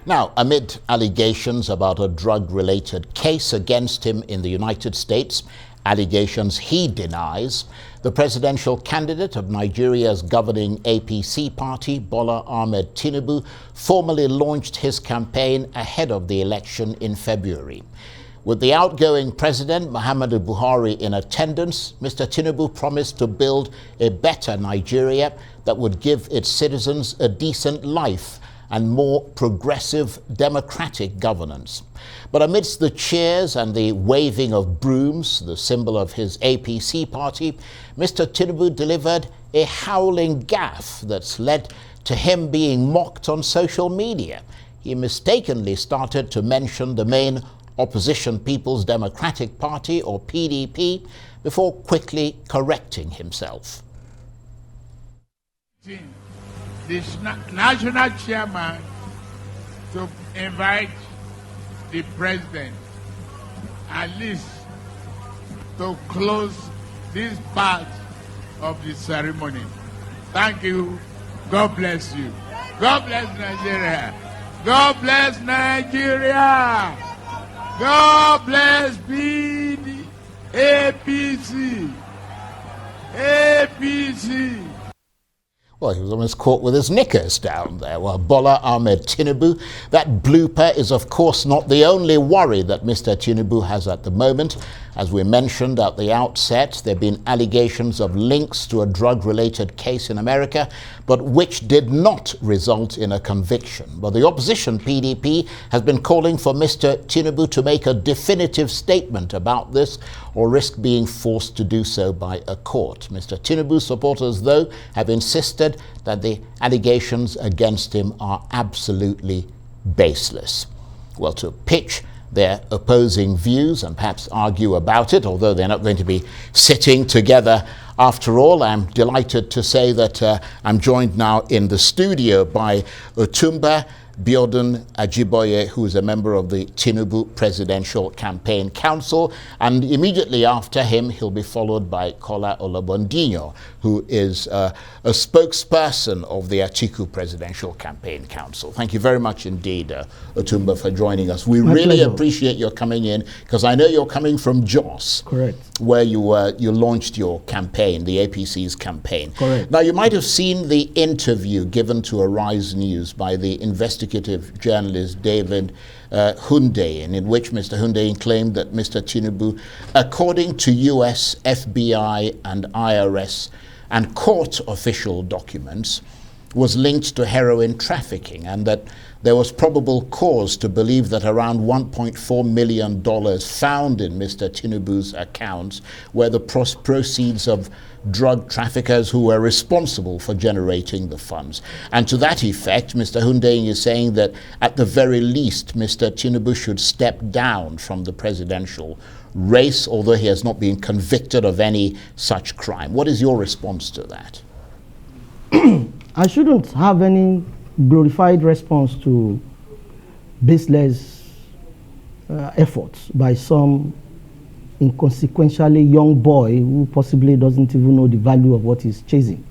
Now, amid allegations about a drug-related case against him in the United States, allegations he denies, the presidential candidate of Nigeria's governing APC party, Bola Ahmed Tinubu, formally launched his campaign ahead of the election in February. With the outgoing president, Muhammadu Buhari, in attendance, Mr. Tinubu promised to build a better Nigeria that would give its citizens a decent life and more progressive democratic governance. But amidst the cheers and the waving of brooms, the symbol of his APC party, Mr. Tinubu delivered a howling gaffe that's led to him being mocked on social media. He mistakenly started to mention the main opposition People's Democratic Party, or PDP, before quickly correcting himself. The national chairman to invite the president at least to close this part of the ceremony. Thank you. God bless you. God bless Nigeria. God bless Nigeria. God bless PD, APC. APC. Well, he was almost caught with his knickers down there. Well, Bola Ahmed Tinubu, that blooper is of course not the only worry that Mr. Tinubu has at the moment. As we mentioned at the outset, there have been allegations of links to a drug-related case in America, but which did not result in a conviction. But the opposition PDP has been calling for Mr. Tinubu to make a definitive statement about this or risk being forced to do so by a court. Mr. Tinubu's supporters, though, have insisted that the allegations against him are absolutely baseless. Well, to pitch their opposing views and perhaps argue about it, although they're not going to be sitting together after all, I'm delighted to say that I'm joined now in the studio by Otumba Biodun Ajiboye, who is a member of the Tinubu Presidential Campaign Council, and immediately after him he'll be followed by Kola Olabondinho, who is a spokesperson of the Atiku Presidential Campaign Council. Thank you very much indeed, Otumba, for joining us. We really appreciate your coming in, because I know you're coming from Jos. Correct. Where you launched your campaign, the APC's campaign. Correct. Now, you might have seen the interview given to Arise News by the investigative journalist David Hundeyin, in which Mr. Hundeyin claimed that Mr. Tinubu, according to US FBI and IRS and court official documents, was linked to heroin trafficking, and that there was probable cause to believe that around $1.4 million found in Mr. Tinubu's accounts were the proceeds of drug traffickers who were responsible for generating the funds. And to that effect, Mr. Hundeyin is saying that at the very least, Mr. Tinubu should step down from the presidential race, although he has not been convicted of any such crime. What is your response to that? I shouldn't have any glorified response to baseless efforts by some inconsequentially young boy who possibly doesn't even know the value of what he's chasing.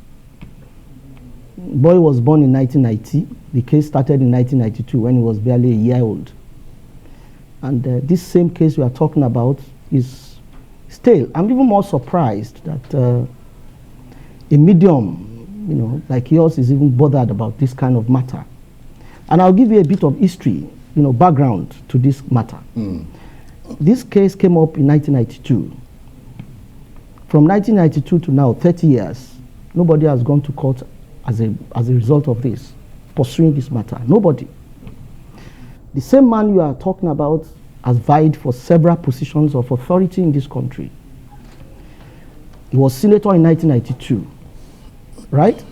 Boy was born in 1990. The case started in 1992 when he was barely a year old. And this same case we are talking about is stale. I'm even more surprised that a medium, like yours, is even bothered about this kind of matter. And I'll give you a bit of history, background to this matter. This case came up in 1992. From 1992 to now, 30 years, nobody has gone to court as a result of this, pursuing this matter. Nobody. The same man you are talking about has vied for several positions of authority in this country. He was senator in 1992. Right?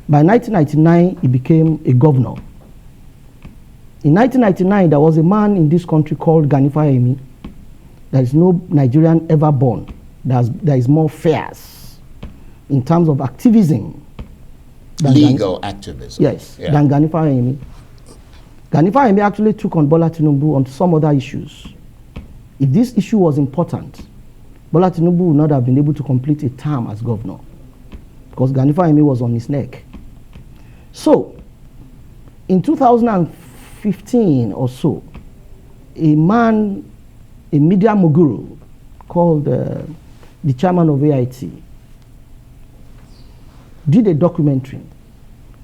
By 1999, he became a governor. In 1999, there was a man in this country called Gani Fahimi. There is no Nigerian ever born. There is more fierce in terms of activism. Legal activism. Yes, than Gani Fahimi. Gani Fahimi actually took on Bola Tinubu on some other issues. If this issue was important, Bola Tinubu would not have been able to complete a term as governor, because Gani Fahimi was on his neck. So, in 2005, 2015 or so, a man, a media mogul called the chairman of AIT, did a documentary.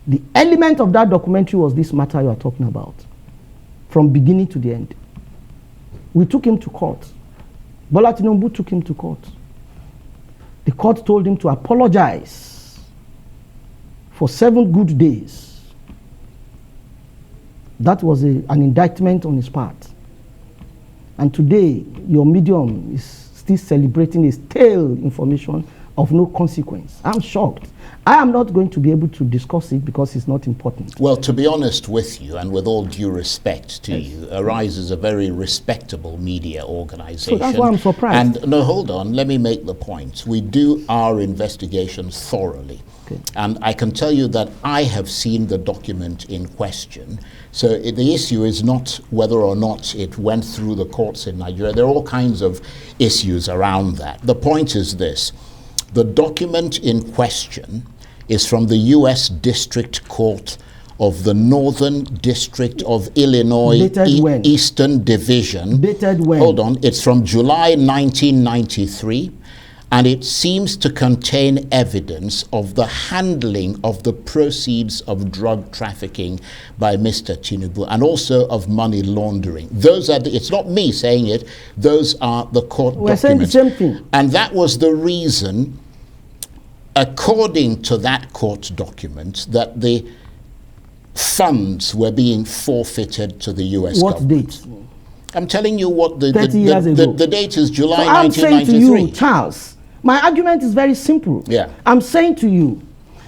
The element of that documentary was this matter you are talking about, from beginning to the end. We took him to court. Bola Tinubu took him to court. The court told him to apologize for 7 good days. That was an indictment on his part. And today, your medium is still celebrating a stale information of no consequence. I'm shocked. I am not going to be able to discuss it because it's not important. Well, to be honest with you, and with all due respect to you, Arise is a very respectable media organization. So that's why I'm surprised. And no, hold on, let me make the point. We do our investigations thoroughly. Okay. And I can tell you that I have seen the document in question. So the issue is not whether or not it went through the courts in Nigeria. There are all kinds of issues around that. The point is this. The document in question is from the U.S. District Court of the Northern District of Illinois Eastern Division. Dated when? Hold on. It's from July 1993. And it seems to contain evidence of the handling of the proceeds of drug trafficking by Mr. Tinubu and also of money laundering. Those are it's not me saying it, those are the court documents. Saying the same thing. And that was the reason, according to that court document, that the funds were being forfeited to the U.S. government. What date? I'm telling you what the 30 years ago. The date is July so 1993. I'm saying to you, Charles, my argument is very simple. Yeah. I'm saying to you,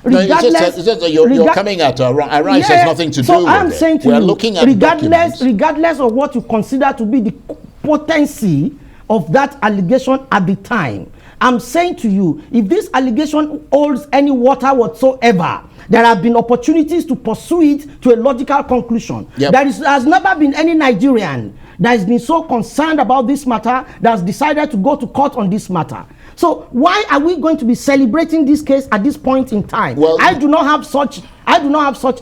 regardless, no, it's just that you're coming at Arise has nothing to do with it. I'm saying to We're you, looking at regardless of what you consider to be the potency of that allegation at the time, I'm saying to you, if this allegation holds any water whatsoever, there have been opportunities to pursue it to a logical conclusion. Yep. There has never been any Nigerian that has been so concerned about this matter that has decided to go to court on this matter. So why are we going to be celebrating this case at this point in time? Well, I do not have such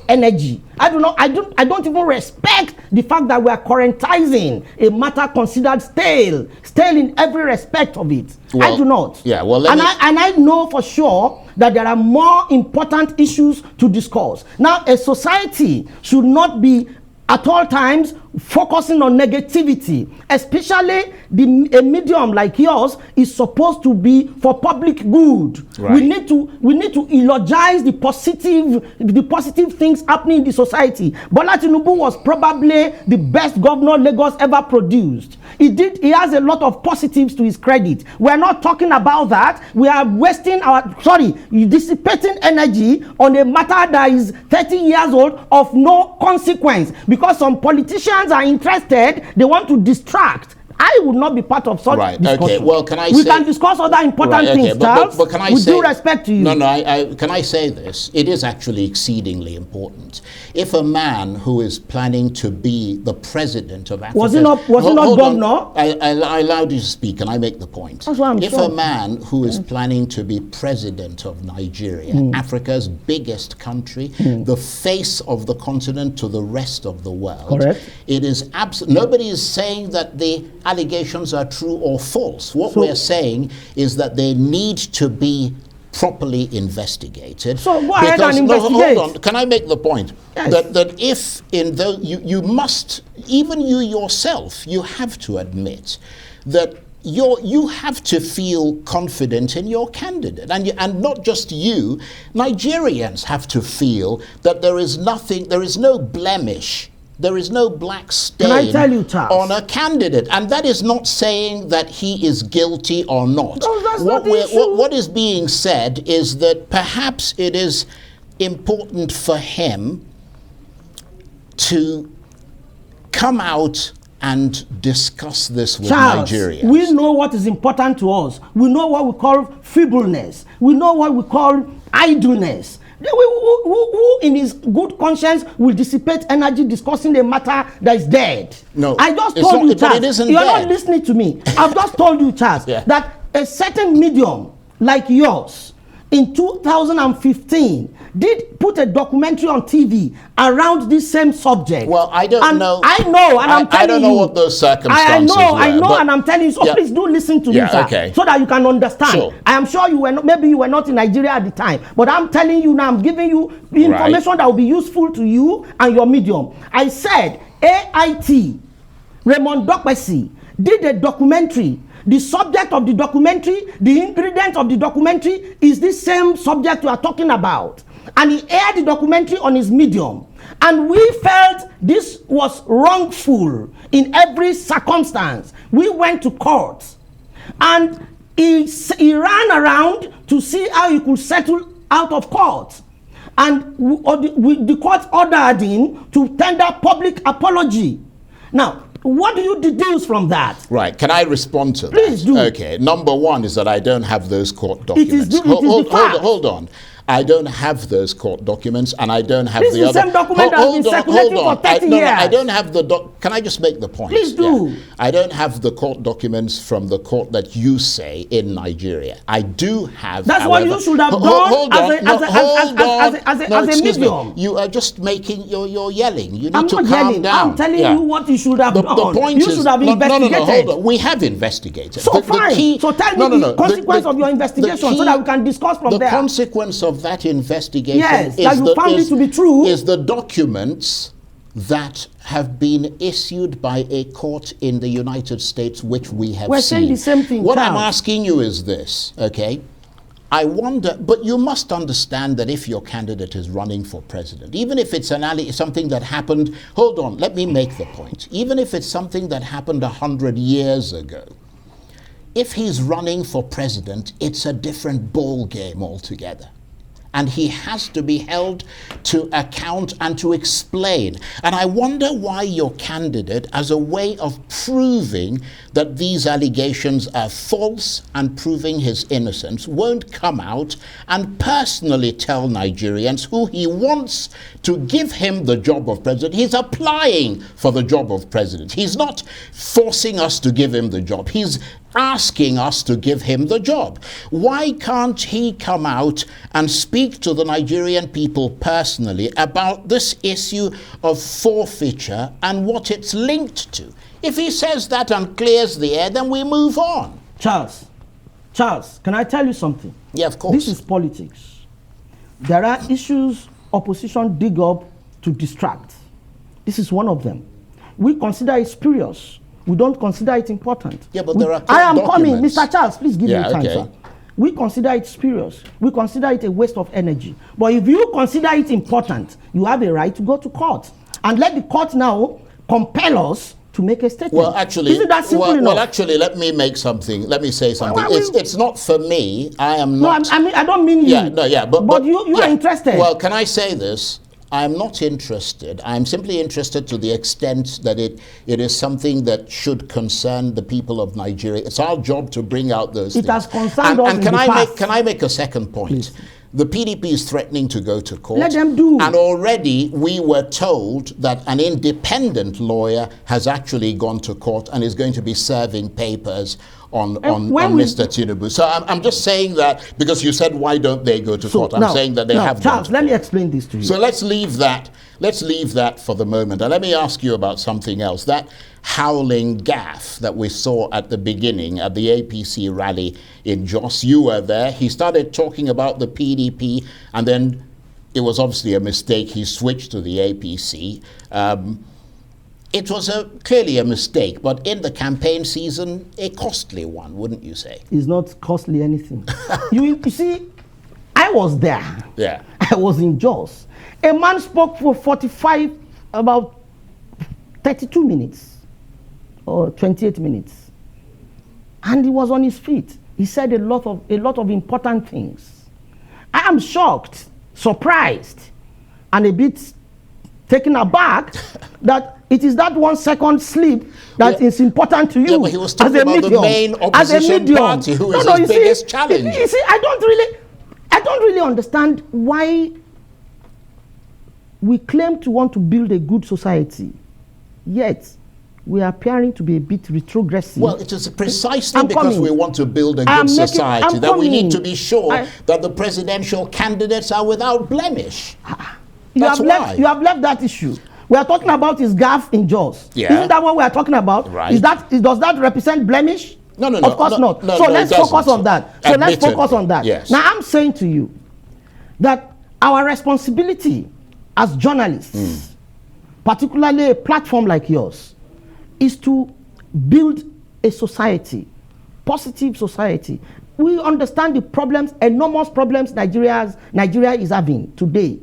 energy. I don't even respect the fact that we are currentizing a matter considered stale in every respect of it. Well, I do not. Yeah, well, and I know for sure that there are more important issues to discuss. Now, a society should not be at all times focusing on negativity, especially a medium like yours is supposed to be for public good. Right. We need to eulogize the positive things happening in the society. Bola Tinubu was probably the best governor Lagos ever produced. He has a lot of positives to his credit. We are not talking about that. We are dissipating energy on a matter that is 30 years old of no consequence because some politicians are interested, they want to distract. I would not be part of such discussion. Okay. Well, we can discuss other important things, Charles, but can I with say, due respect to you. Can I say this? It is actually exceedingly important. If a man who is planning to be the president of Africa... Was he not governor? I allowed you to speak, and I make the point. That's what I'm If sure. a man who is planning to be president of Nigeria, Africa's biggest country, the face of the continent to the rest of the world, correct. It is nobody is saying that the allegations are true or false. What we're saying is that they need to be properly investigated. So go ahead and investigate. Hold on. Can I make the point? Yes. That if in the you must, even you yourself, you have to admit that you have to feel confident in your candidate, and not just you. Nigerians have to feel that there is no blemish. There is no black stain on a candidate. And that is not saying that he is guilty or not. No, that's not the issue. What is being said is that perhaps it is important for him to come out and discuss this with Nigerians. We know what is important to us. We know what we call feebleness. We know what we call idleness. Who in his good conscience will dissipate energy discussing a matter that is dead? No, I just told you, Charles. You're not listening to me. I've just told you, Charles, yeah, that a certain medium like yours in 2015 did put a documentary on TV around this same subject. Well, I don't know. I know, and I'm telling you. I don't know what those circumstances I know, were, and I'm telling you. So please do listen to me, sir, okay. so that you can understand. Sure. I am sure you were not, maybe you were not in Nigeria at the time, but I'm telling you now. I'm giving you information that will be useful to you and your medium. I said AIT, Raymond Dokpesi, did a documentary. The subject of the documentary, the ingredient of the documentary is the same subject you are talking about. And he aired the documentary on his medium. And we felt this was wrongful in every circumstance. We went to court. And he ran around to see how he could settle out of court. And the court ordered him to tender public apology. Now, what do you deduce from that? Right. Can I respond to that? Please do. Okay. Number one is that I don't have those court documents. Hold on. I don't have those court documents, and I don't have the other. This is the same document that has been circulating for 30 years. I don't have the Can I just make the point? Please do. Yeah. I don't have the court documents from the court that you say in Nigeria. I do have. That's what you should have done as a medium. You are just making. You're yelling. You need I'm to not calm yelling. down. I'm telling you what you should have done. The point you should have investigated. No, hold on. We have investigated. So fine. So tell me the consequence of your investigation so that we can discuss from there. The consequence of that investigation is the documents that have been issued by a court in the United States, which we have seen. We're saying the same thing. What I'm asking you is this, okay? I wonder, but you must understand that if your candidate is running for president, even if it's something that happened, hold on, let me make the point. Even if it's something that happened 100 years ago, if he's running for president, it's a different ball game altogether. And he has to be held to account and to explain. And I wonder why your candidate, as a way of proving that these allegations are false and proving his innocence, won't come out and personally tell Nigerians who he wants to give him the job of president. He's applying for the job of president. He's not forcing us to give him the job. He's asking us to give him the job. Why can't he come out and speak to the Nigerian people personally about this issue of forfeiture and what it's linked to? If he says that and clears the air, then we move on. Charles, can I tell you something? Yeah, of course. This is politics. There are issues opposition dig up to distract. This is one of them. We consider it spurious. We don't consider it important. Yeah, but there are I am documents. coming, Mr. Charles, please give me time, okay. sir. We consider it spurious. We consider it a waste of energy. But if you consider it important, you have a right to go to court. And let the court now compel us to make a statement. Well, actually, isn't that simple enough? Well, actually, let me say something. It's not for me. I am not. No, I don't mean you. Yeah, no, yeah, but you are interested. Well, can I say this? I'm not interested. I'm simply interested to the extent that it is something that should concern the people of Nigeria. It's our job to bring out those things. It has concerned us and in the past. Can I make a second point? Please. The PDP is threatening to go to court. Let them do. And already we were told that an independent lawyer has actually gone to court and is going to be serving papers on Mr. Tinubu. So I'm just saying that because you said, why don't they go to court? I'm saying that they have Charles, let me explain this to you. So let's leave that for the moment. And let me ask you about something else. That howling gaffe that we saw at the beginning at the APC rally in Jos, you were there. He started talking about the PDP, and then it was obviously a mistake. He switched to the APC. It was clearly a mistake, but in the campaign season, a costly one, wouldn't you say? It's not costly anything. you see, I was there. Yeah. I was in Jos. A man spoke for about 32 minutes or 28 minutes. And he was on his feet. He said a lot of important things. I am shocked, surprised, and a bit taken aback that it is that 1 second sleep that is important to you. Yeah, but he was talking about the main opposition party who is his biggest challenge. You see, I don't really understand why we claim to want to build a good society, yet we are appearing to be a bit retrogressive. Well, it is precisely I'm because coming. we want to build a good society that we need to be sure that the presidential candidates are without blemish. That's why. You have left that issue. We are talking about his gaffe in Jos. Yeah. Isn't that what we are talking about? Right. Does that represent blemish? No. Of course not. So let's focus on that. Yes. Now I'm saying to you that our responsibility as journalists, particularly a platform like yours, is to build a society, positive society. We understand the problems, enormous problems Nigeria is having today.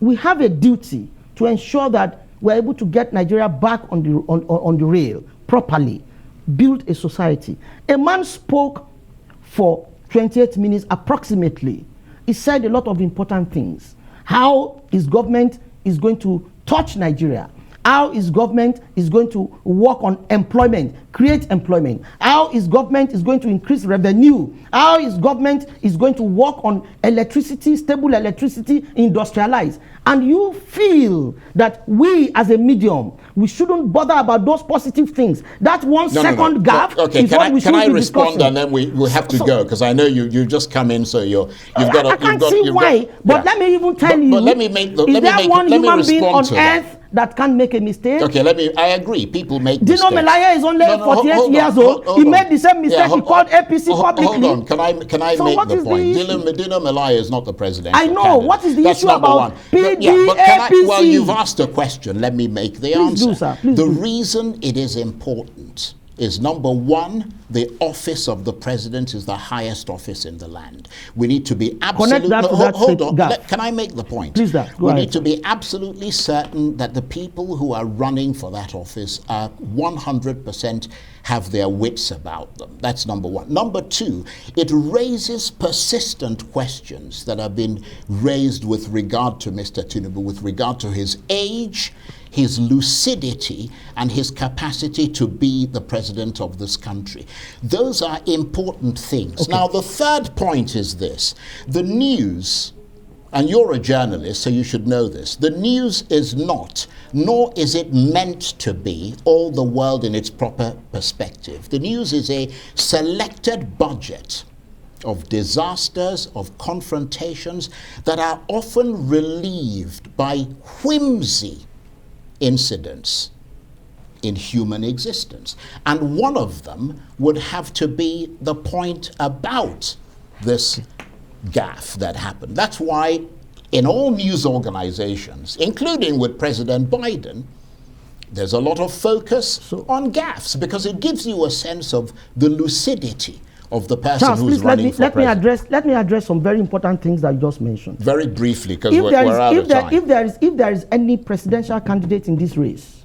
We have a duty to ensure that we're able to get Nigeria back on the rail properly, build a society. A man spoke for 28 minutes approximately. He said a lot of important things. How his government is going to touch Nigeria, how his government is going to work on employment, create employment, how his government is going to increase revenue, how his government is going to work on electricity, stable electricity, industrialize. And you feel that we as a medium, we shouldn't bother about those positive things. That second gap is what we should be discussing. Can I respond and then we have to go, because I know you've just come in, so I can't see why, but let me even tell you, but let me make the, is there one human being on that. earth that can make a mistake? Okay, I agree. People make mistakes. Dino Melaye is only 48 years old. He made the same mistake. He called APC publicly. Hold on. Can I make the point? Dino Melaye is not the presidential I know. candidate. What is the That's issue number about one. PD, But APC? well, you've asked a question. Let me make the answer. Do, sir. Please the do. reason it is important is, number one, the office of the president is the highest office in the land. We need to be absolutely... Hold on. Can I make the point? Please, sir. We need to be absolutely certain that the people who are running for that office are 100% have their wits about them. That's number one. Number two, it raises persistent questions that have been raised with regard to Mr. Tinubu, with regard to his age, his lucidity, and his capacity to be the president of this country. Those are important things. Okay. Now, the third point is this. The news, and you're a journalist, so you should know this, the news is not, nor is it meant to be, all the world in its proper perspective. The news is a selected budget of disasters, of confrontations that are often relieved by whimsy incidents in human existence. And one of them would have to be the point about this gaffe that happened. That's why in all news organizations, including with President Biden, there's a lot of focus on gaffes, because it gives you a sense of the lucidity of the person Charles, who's running for president. Let me address some very important things that you just mentioned. Very briefly, because we're out of time. If there is any presidential candidate in this race,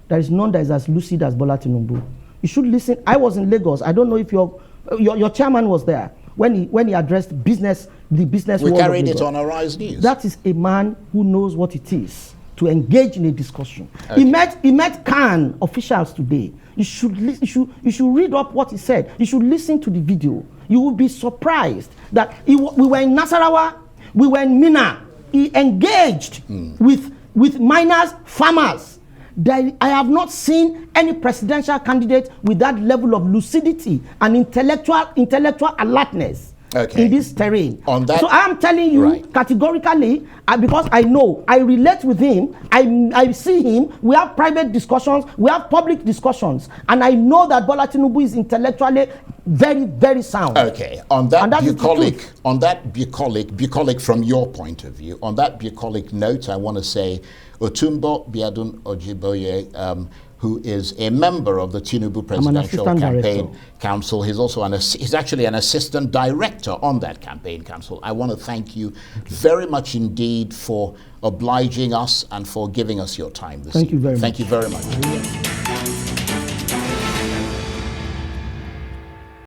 there is none that is as lucid as Bola Tinubu. You should listen. I was in Lagos. I don't know if your chairman was there when he addressed the business we world. Carried it on Arise News. That is a man who knows what it is to engage in a discussion. Okay. He met CAN officials today. You should read up what he said. You should listen to the video. You will be surprised that we were in Nasarawa, we were in Mina. He engaged with miners, farmers. I have not seen any presidential candidate with that level of lucidity and intellectual alertness. Okay. In this terrain. So I'm telling you categorically, because I know, I relate with him, I see him, we have private discussions, we have public discussions, and I know that Bola Tinubu is intellectually very, very sound. Okay, on that bucolic from your point of view, on that bucolic note, I want to say Otumbo Biadun Ojiboye, who is a member of the Tinubu Presidential Campaign Council. He's also he's actually an assistant director on that campaign council. I want to thank you very much indeed for obliging us and for giving us your time this evening. Thank you very much. Thank you very much.